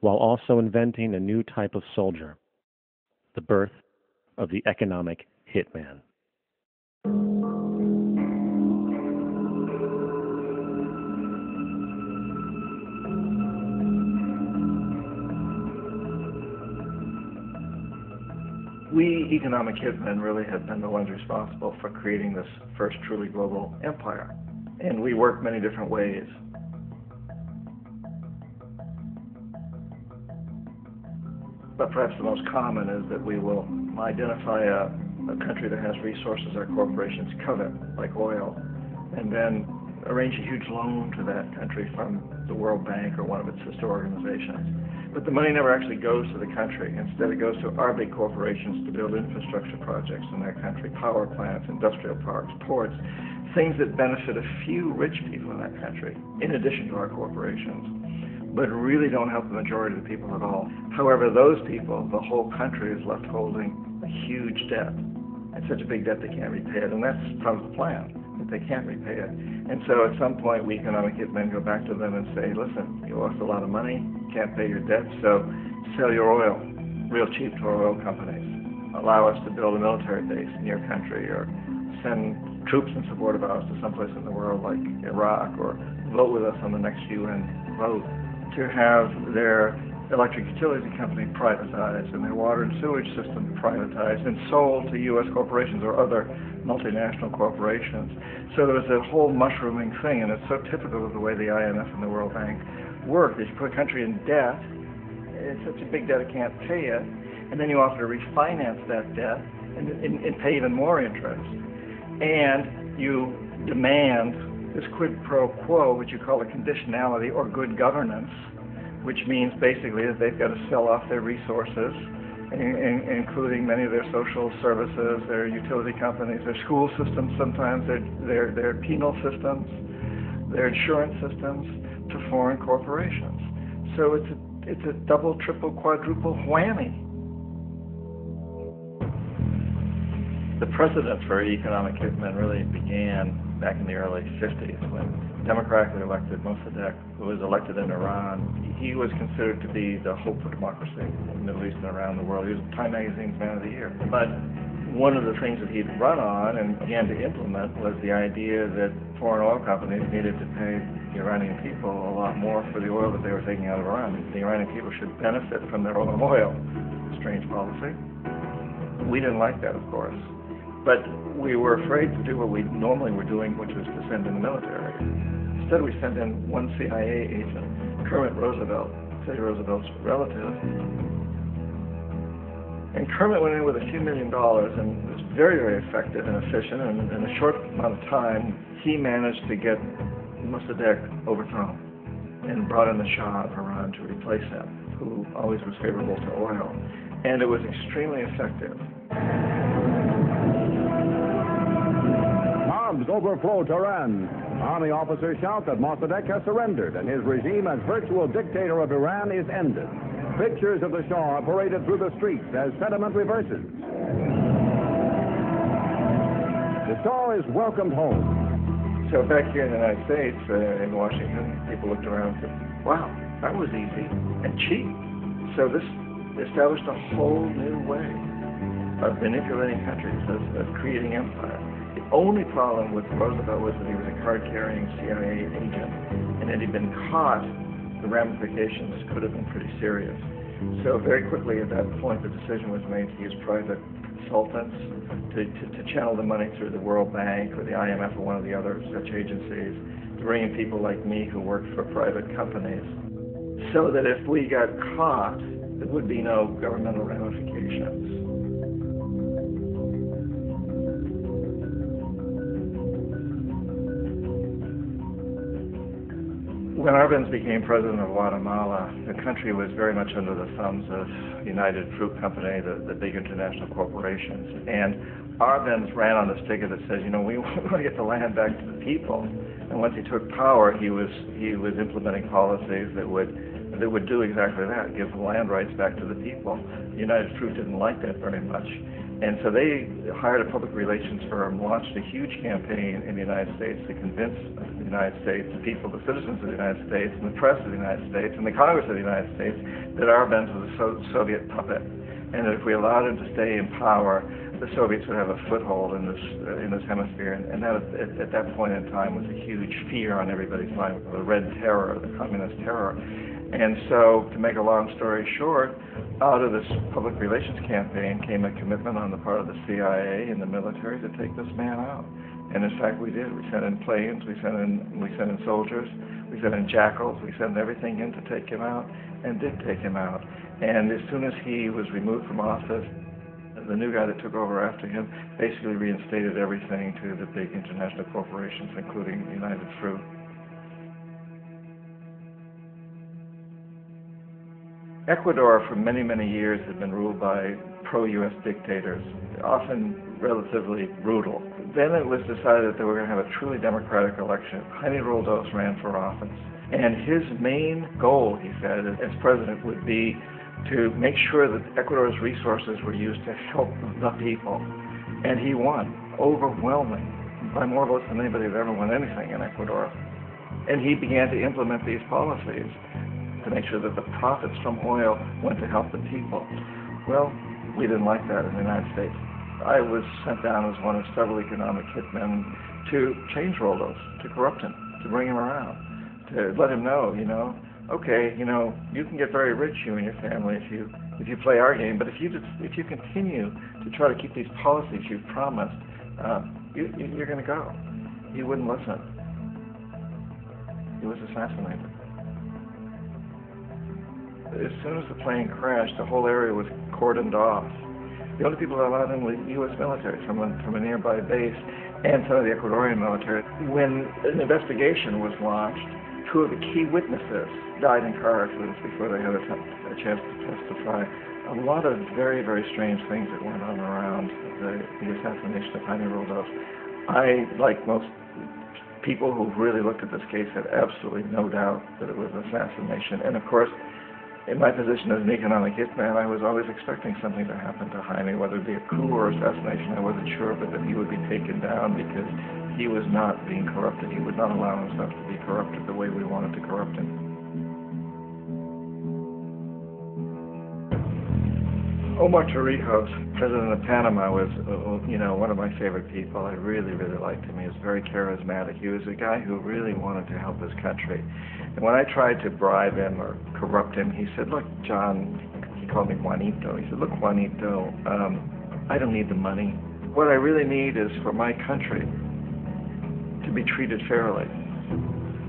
while also inventing a new type of soldier, the birth of the economic hitman. We economic hitmen really have been the ones responsible for creating this first truly global empire. And we work many different ways. But perhaps the most common is that we will identify a country that has resources our corporations covet, like oil, and then arrange a huge loan to that country from the World Bank or one of its sister organizations. But the money never actually goes to the country. Instead, it goes to our big corporations to build infrastructure projects in that country, power plants, industrial parks, ports, things that benefit a few rich people in that country, in addition to our corporations, but really don't help the majority of the people at all. However, those people, the whole country is left holding a huge debt. It's such a big debt they can't repay it, and that's part of the plan, that they can't repay it. And so at some point, we economic hitmen go back to them and say, listen, you owe us a lot of money, can't pay your debt, so sell your oil real cheap to our oil companies. Allow us to build a military base in your country, or send troops in support of ours to someplace in the world like Iraq, or vote with us on the next UN vote, to have their electric utility company privatized and their water and sewage system privatized and sold to U.S. corporations or other multinational corporations. So there was a whole mushrooming thing, and it's so typical of the way the IMF and the World Bank work. Is you put a country in debt, it's such a big debt it can't pay it, and then you offer to refinance that debt and pay even more interest. And you demand this quid pro quo, which you call a conditionality or good governance, which means basically that they've got to sell off their resources, including many of their social services, their utility companies, their school systems sometimes, their penal systems, their insurance systems, to foreign corporations. So it's a double, triple, quadruple whammy. The precedent for economic hitmen really began back in the early 50s when democratically elected Mossadegh, who was elected in Iran, he was considered to be the hope for democracy in the Middle East and around the world. He was Time Magazine's Man of the Year. But one of the things that he'd run on and began to implement was the idea that foreign oil companies needed to pay the Iranian people a lot more for the oil that they were taking out of Iran. The Iranian people should benefit from their own oil. Strange policy. We didn't like that, of course. But we were afraid to do what we normally were doing, which was to send in the military. Instead, we sent in one CIA agent, Kermit Roosevelt, Teddy Roosevelt's relative. And Kermit went in with a few $1 million and was very, very effective and efficient. And in a short amount of time, he managed to get Mossadegh overthrown and brought in the Shah of Iran to replace him, who always was favorable to oil. And it was extremely effective. Bombs overflow Tehran. Army officers shout that Mossadegh has surrendered and his regime as virtual dictator of Iran is ended. Pictures of the Shah are paraded through the streets as sentiment reverses. The Shah is welcomed home. So back here in the United States, in Washington, people looked around and said, wow, that was easy and cheap. So this established a whole new way of manipulating countries, of creating empire. The only problem with Roosevelt was that he was a card-carrying CIA agent, and had he been caught, the ramifications could have been pretty serious. So very quickly at that point, the decision was made to use private consultants to channel the money through the World Bank or the IMF or one of the other such agencies, to bring in people like me who worked for private companies, so that if we got caught, there would be no governmental ramifications. When Arbenz became president of Guatemala, the country was very much under the thumbs of United Fruit Company, the big international corporations. And Arbenz ran on this ticket that says, you know, we want to get the land back to the people. And once he took power, he was implementing policies that would do exactly that, give the land rights back to the people. United Fruit didn't like that very much. And so they hired a public relations firm, launched a huge campaign in the United States to convince the the United States, the people, the citizens of the United States, and the press of the United States, and the Congress of the United States, that Arbenz was a Soviet puppet, and that if we allowed him to stay in power, the Soviets would have a foothold in this hemisphere, and that at that point in time was a huge fear on everybody's mind, the Red Terror, the Communist Terror. And so, to make a long story short, out of this public relations campaign came a commitment on the part of the CIA and the military to take this man out. And in fact, we did. We sent in planes, we sent in soldiers, we sent in jackals, we sent everything in to take him out, and did take him out. And as soon as he was removed from office, the new guy that took over after him basically reinstated everything to the big international corporations, including United Fruit. Ecuador, for many, many years, had been ruled by pro-U.S. dictators, often relatively brutal. Then it was decided that they were going to have a truly democratic election. Jaime Roldos ran for office. And his main goal, he said, as president, would be to make sure that Ecuador's resources were used to help the people. And he won, overwhelming, by more votes than anybody had ever won anything in Ecuador. And he began to implement these policies to make sure that the profits from oil went to help the people. Well, we didn't like that in the United States. I was sent down as one of several economic hitmen to change Roldos, to corrupt him, to bring him around, to let him know, okay, you can get very rich, you and your family, if you play our game, but if you continue to try to keep these policies you've promised, you're going to go. He wouldn't listen. He was assassinated. As soon as the plane crashed, the whole area was cordoned off. The only people that allowed in were U.S. military from a nearby base and some of the Ecuadorian military. When an investigation was launched, two of the key witnesses died in car accidents before they had a chance to testify. A lot of very, very strange things that went on around the assassination of Jaime Roldos. I, like most people who really looked at this case, had absolutely no doubt that it was an assassination. And of course, in my position as an economic hitman, I was always expecting something to happen to Jaime, whether it be a coup or assassination, I wasn't sure, but that he would be taken down because he was not being corrupted. He would not allow himself to be corrupted the way we wanted to corrupt him. Omar Torrijos, president of Panama, was, one of my favorite people. I really, really liked him. He was very charismatic. He was a guy who really wanted to help his country. And when I tried to bribe him or corrupt him, he said, look, John, he called me Juanito. He said, look, Juanito, I don't need the money. What I really need is for my country to be treated fairly.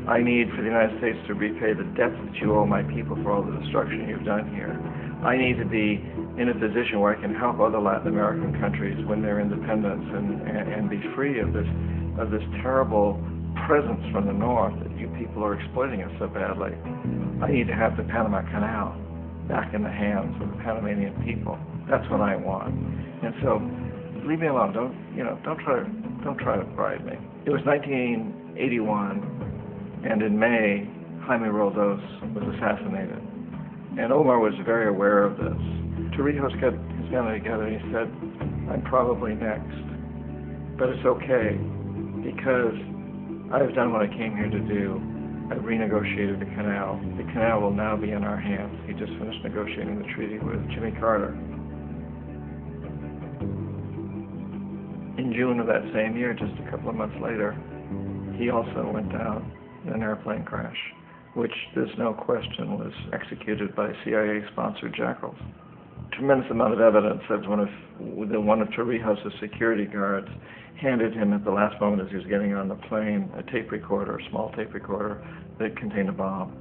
I need for the United States to repay the debts that you owe my people for all the destruction you've done here. I need to be in a position where I can help other Latin American countries win their independence and be free of this terrible presence from the north that you people are exploiting us so badly. I need to have the Panama Canal back in the hands of the Panamanian people. That's what I want. And so, leave me alone. Don't try to bribe me. It was 1981, and in May, Jaime Roldos was assassinated. And Omar was very aware of this. Torrijos got his family together and he said, I'm probably next, but it's okay because I've done what I came here to do. I've renegotiated the canal. The canal will now be in our hands. He just finished negotiating the treaty with Jimmy Carter. In June of that same year, just a couple of months later, he also went down in an airplane crash, which there's no question was executed by CIA-sponsored jackals. Tremendous amount of evidence that one of Torrijos' security guards handed him at the last moment as he was getting on the plane a tape recorder, a small tape recorder that contained a bomb.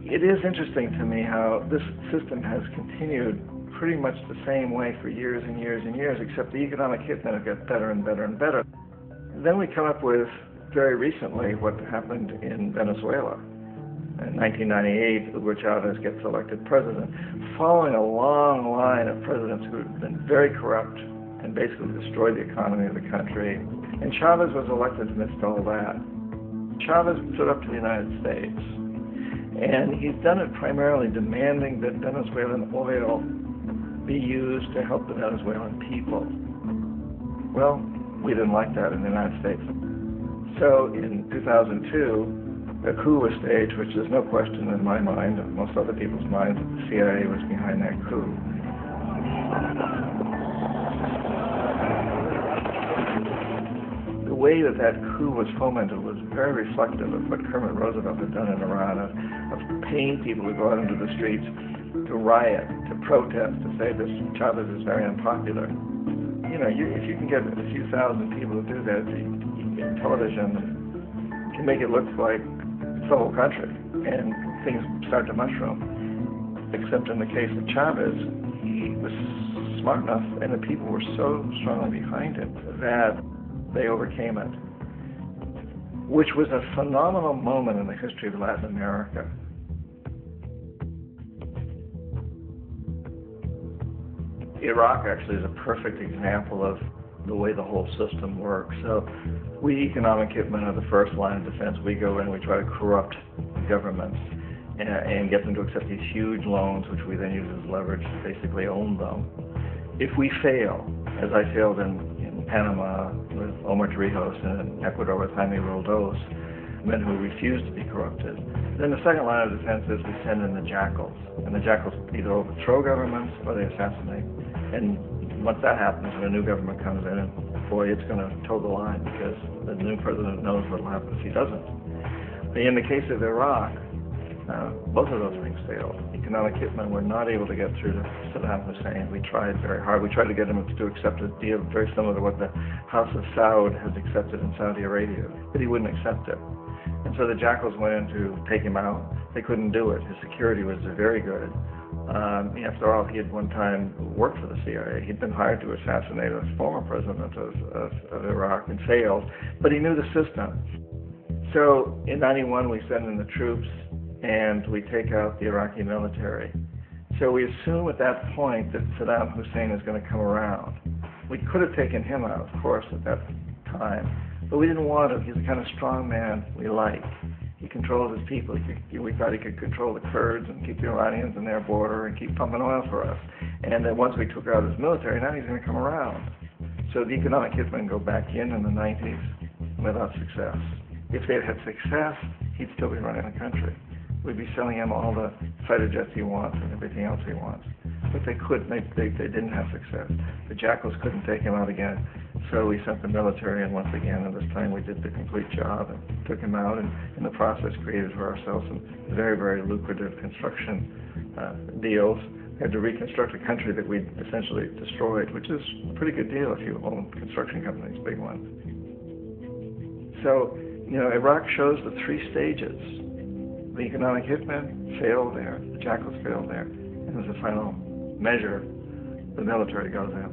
It is interesting to me how this system has continued pretty much the same way for years and years and years, except the economic hitmen have got better and better and better. Then we come up with, very recently, what happened in Venezuela. In 1998, Hugo Chavez gets elected president, following a long line of presidents who had been very corrupt and basically destroyed the economy of the country. And Chavez was elected amidst all that. Chavez stood up to the United States, and he's done it primarily demanding that Venezuelan oil be used to help the Venezuelan people. Well, we didn't like that in the United States. So in 2002, a coup was staged, which is no question in my mind, and most other people's minds, that the CIA was behind that coup. The way that that coup was fomented was very reflective of what Kermit Roosevelt had done in Iran, of paying people to go out into the streets, to riot, to protest, to say this Chavez is very unpopular. You know, if you can get a few thousand people to do that, television can make it look like it's the whole country, and things start to mushroom. Except in the case of Chavez, he was smart enough, and the people were so strongly behind him that they overcame it, which was a phenomenal moment in the history of Latin America. Iraq actually is a perfect example of the way the whole system works. So we economic hitmen are the first line of defense. We go in, we try to corrupt governments and get them to accept these huge loans, which we then use as leverage to basically own them. If we fail, as I failed in Panama with Omar Torrijos and in Ecuador with Jaime Roldos, men who refused to be corrupted, then the second line of defense is we send in the jackals. And the jackals either overthrow governments or they assassinate. And once that happens, when a new government comes in, and boy, it's going to toe the line, because the new president knows what will happen if he doesn't. But in the case of Iraq, both of those things failed. Economic hitmen were not able to get through to Saddam Hussein. We tried very hard. We tried to get him to accept a deal very similar to what the House of Saud has accepted in Saudi Arabia, but he wouldn't accept it. And so the jackals went in to take him out. They couldn't do it. His security was very good. After all, he had one time worked for the CIA. He'd been hired to assassinate a former president of Iraq and failed, but he knew the system. So in '91, we send in the troops and we take out the Iraqi military. So we assume at that point that Saddam Hussein is going to come around. We could have taken him out, of course, at that time, but we didn't want him. He's the kind of strong man we like. He controls his people. We thought he could control the Kurds and keep the Iranians in their border and keep pumping oil for us. And then once we took out his military, now he's going to come around. So the economic hitmen go back in the 90s without success. If they had had success, he'd still be running the country. We'd be selling him all the fighter jets he wants and everything else he wants. But they couldn't. They didn't have success. The jackals couldn't take him out again. So we sent the military in once again, and this time we did the complete job and took him out, and in the process created for ourselves some very, very lucrative construction deals. We had to reconstruct a country that we'd essentially destroyed, which is a pretty good deal if you own construction companies, big ones. So, you know, Iraq shows the three stages. The economic hitmen fail there, the jackals fail there, and as a final measure, the military goes in.